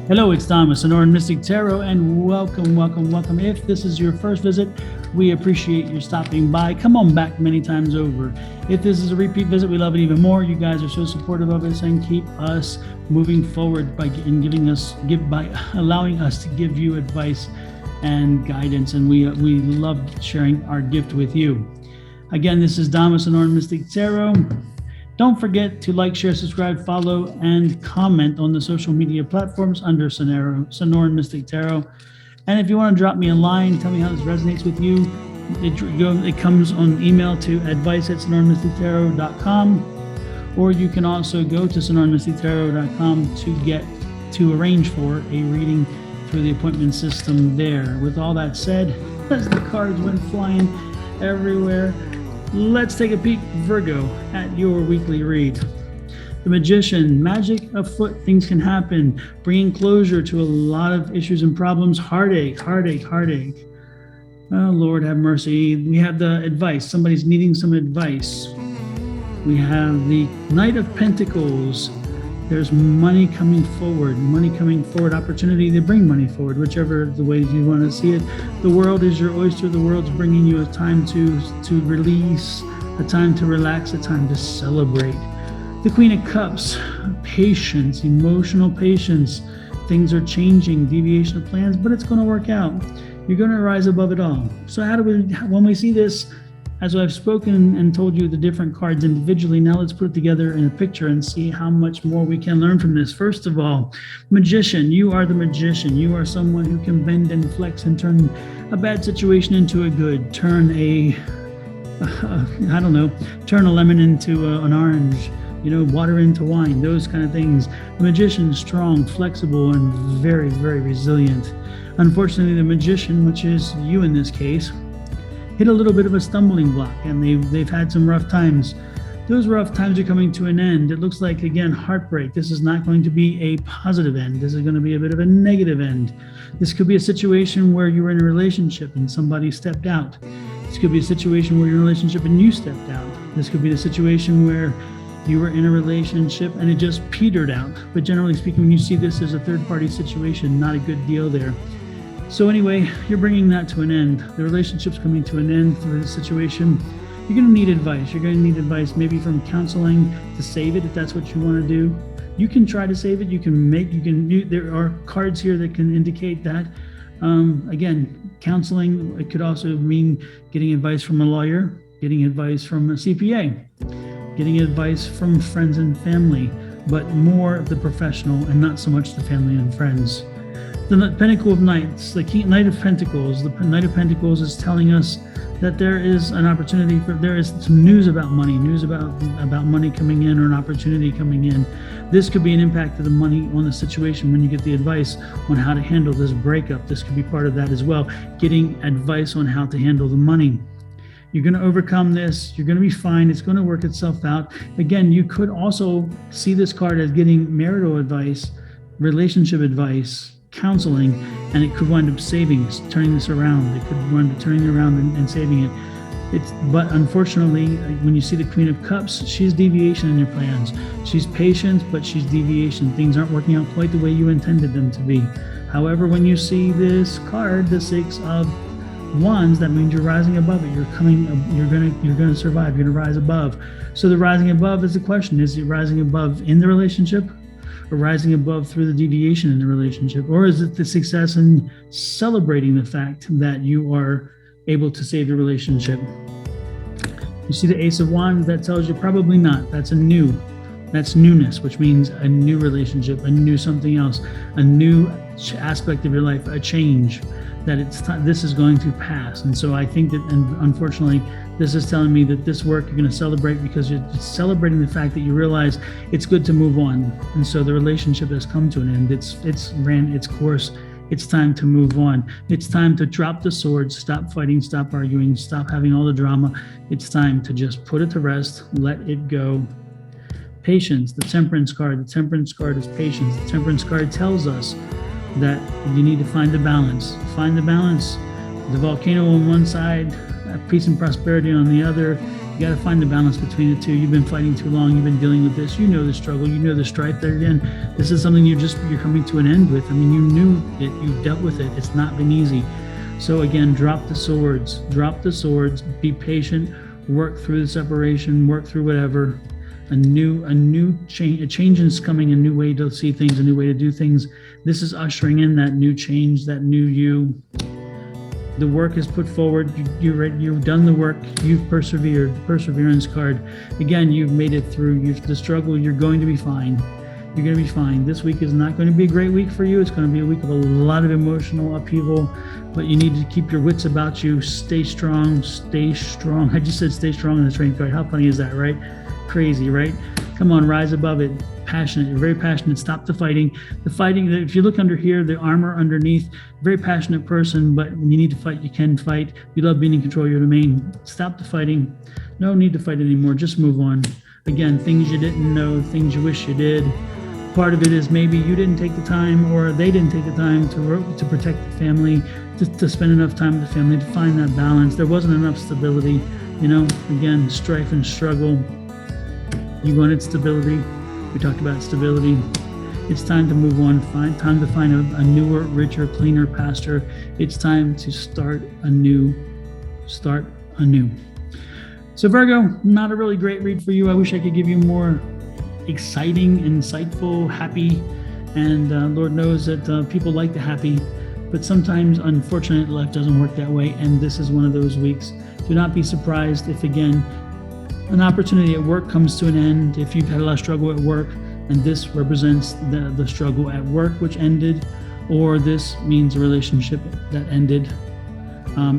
Hello, it's Thomas, Sonora Mystic Tarot, and welcome, welcome, welcome. If this is your first visit, we appreciate you stopping by. Come on back many times over. If this is a repeat visit, we love it even more. You guys are so supportive of us and keep us moving forward by allowing us to give you advice and guidance, and we love sharing our gift with you. Again, this is Thomas, Sonora Mystic Tarot. Don't forget to like, share, subscribe, follow, and comment on the social media platforms under Sonora Mystic Tarot. And if you want to drop me a line, tell me how this resonates with you, it comes on email to advice@sonoramystictarot.com, or you can also go to sonoramystictarot.com to arrange for a reading through the appointment system there. With all that said, as the cards went flying everywhere, let's take a peek, Virgo, at your weekly read. The Magician, magic afoot, things can happen, bringing closure to a lot of issues and problems. Heartache. Oh, Lord have mercy. We have the advice. Somebody's needing some advice. We have the Knight of Pentacles. There's money coming forward, opportunity to bring money forward, whichever the ways you want to see it. The world is your oyster. The world's bringing you a time to release, a time to relax, a time to celebrate. The Queen of Cups, patience, emotional patience. Things are changing, deviation of plans, but it's going to work out. You're going to rise above it all. So when we see this, as I've spoken and told you the different cards individually, now let's put it together in a picture and see how much more we can learn from this. First of all, Magician, you are the magician. You are someone who can bend and flex and turn a bad situation into a good, turn a lemon into an orange, water into wine, those kind of things. The Magician is strong, flexible, and very, very resilient. Unfortunately, the Magician, which is you in this case, hit a little bit of a stumbling block, and they've had some rough times. Those rough times are coming to an end. It looks like, again, heartbreak. This is not going to be a positive end. This is going to be a bit of a negative end. This could be a situation where you were in a relationship and somebody stepped out. This could be a situation where you're in a relationship and you stepped out. This could be the situation where you were in a relationship and it just petered out. But generally speaking, when you see this as a third-party situation, not a good deal there. So anyway, you're bringing that to an end. The relationship's coming to an end through the situation. You're going to need advice. You're going to need advice maybe from counseling to save it, if that's what you want to do. You can try to save it. There are cards here that can indicate that. Again, counseling, it could also mean getting advice from a lawyer, getting advice from a CPA, getting advice from friends and family, but more of the professional and not so much the family and friends. The Pentacle of Knights, the Knight of Pentacles. The Knight of Pentacles is telling us that there is an opportunity there is some news about money, about money coming in or an opportunity coming in. This could be an impact of the money on the situation when you get the advice on how to handle this breakup. This could be part of that as well, getting advice on how to handle the money. You're going to overcome this. You're going to be fine. It's going to work itself out. Again, you could also see this card as getting marital advice, relationship advice, counseling, and it could wind up turning this around. It could wind up turning it around and saving it. But unfortunately, when you see the Queen of Cups, she's deviation in your plans. She's patient, but she's deviation. Things aren't working out quite the way you intended them to be. However, when you see this card, the Six of Wands, that means you're rising above it. You're going to survive. You're going to rise above. So the rising above is the question. Is it rising above in the relationship, or rising above through the deviation in the relationship? Or is it the success in celebrating the fact that you are able to save the relationship? You see the Ace of Wands, that tells you probably not. That's newness, which means a new relationship, a new something else, a new aspect of your life, a change, that this is going to pass. And so I think that, and unfortunately, this is telling me that this work you're going to celebrate, because you're celebrating the fact that you realize it's good to move on. And so the relationship has come to an end. It's ran its course. It's time to move on. It's time to drop the swords, stop fighting, stop arguing, stop having all the drama. It's time to just put it to rest, let it go. Patience, the Temperance card. The Temperance card is patience. The Temperance card tells us that you need to find the balance. Find the balance. The volcano on one side, peace and prosperity on the other. You got to find the balance between the two. You've been fighting too long. You've been dealing with this. You know the struggle. You know the strife. That again, this is something you're coming to an end with. I mean, you knew it. You dealt with it. It's not been easy. So again, drop the swords. Drop the swords. Be patient. Work through the separation. Work through whatever. A new change. A change is coming. A new way to see things. A new way to do things. This is ushering in that new change. That new you. The work is put forward. You've done the work. You've persevered. Perseverance card. Again, you've made it through. The struggle. You're going to be fine. You're going to be fine. This week is not going to be a great week for you. It's going to be a week of a lot of emotional upheaval, but you need to keep your wits about you. Stay strong. Stay strong. I just said stay strong in the strength card. How funny is that, right? Crazy, right? Come on, rise above it. Passionate. You're very passionate. Stop the fighting. The fighting, if you look under here, the armor underneath, very passionate person, but when you need to fight, you can fight. You love being in control of your domain. Stop the fighting. No need to fight anymore. Just move on. Again, things you didn't know, things you wish you did. Part of it is maybe you didn't take the time, or they didn't take the time to protect the family, to spend enough time with the family, to find that balance. There wasn't enough stability. Again, strife and struggle. You wanted stability. We talked about stability. It's time to move on. Time to find a newer, richer, cleaner pasture. It's time to start anew. Start anew. So Virgo, not a really great read for you. I wish I could give you more exciting, insightful, happy, and Lord knows that people like the happy, but sometimes, unfortunately, life doesn't work that way, and this is one of those weeks. Do not be surprised if, again, an opportunity at work comes to an end, if you've had a lot of struggle at work, and this represents the struggle at work which ended, or this means a relationship that ended.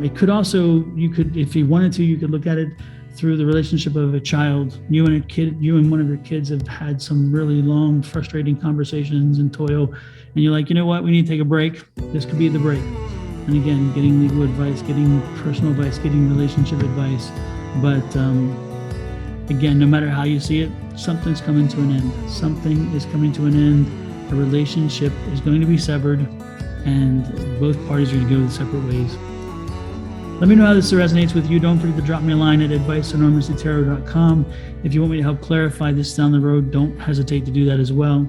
It could also, if you wanted to, you could look at it through the relationship of a child. You and one of your kids have had some really long, frustrating conversations and toil, and you're like, you know what, we need to take a break. This could be the break. And again, getting legal advice, getting personal advice, getting relationship advice. But again, no matter how you see it, something's coming to an end. Something is coming to an end. A relationship is going to be severed, and both parties are going to go separate ways. Let me know how this resonates with you. Don't forget to drop me a line at advice@enormouslytarot.com. If you want me to help clarify this down the road, don't hesitate to do that as well.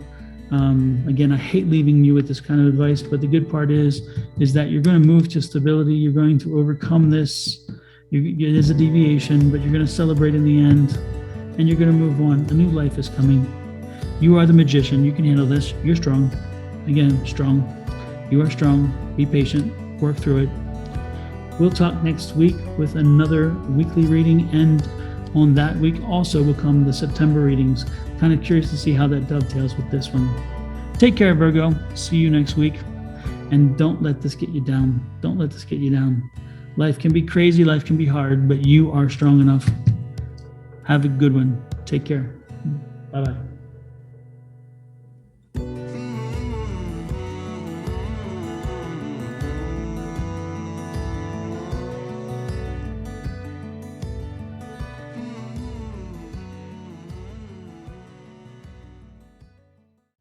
Again, I hate leaving you with this kind of advice, but the good part is that you're going to move to stability. You're going to overcome this. It is a deviation, but you're going to celebrate in the end, and you're going to move on. A new life is coming. You are the magician. You can handle this. You're strong. Again, strong. You are strong. Be patient. Work through it. We'll talk next week with another weekly reading, and on that week also will come the September readings. Kind of curious to see how that dovetails with this one. Take care, Virgo. See you next week. And don't let this get you down. Don't let this get you down. Life can be crazy. Life can be hard, but you are strong enough. Have a good one. Take care. Bye-bye.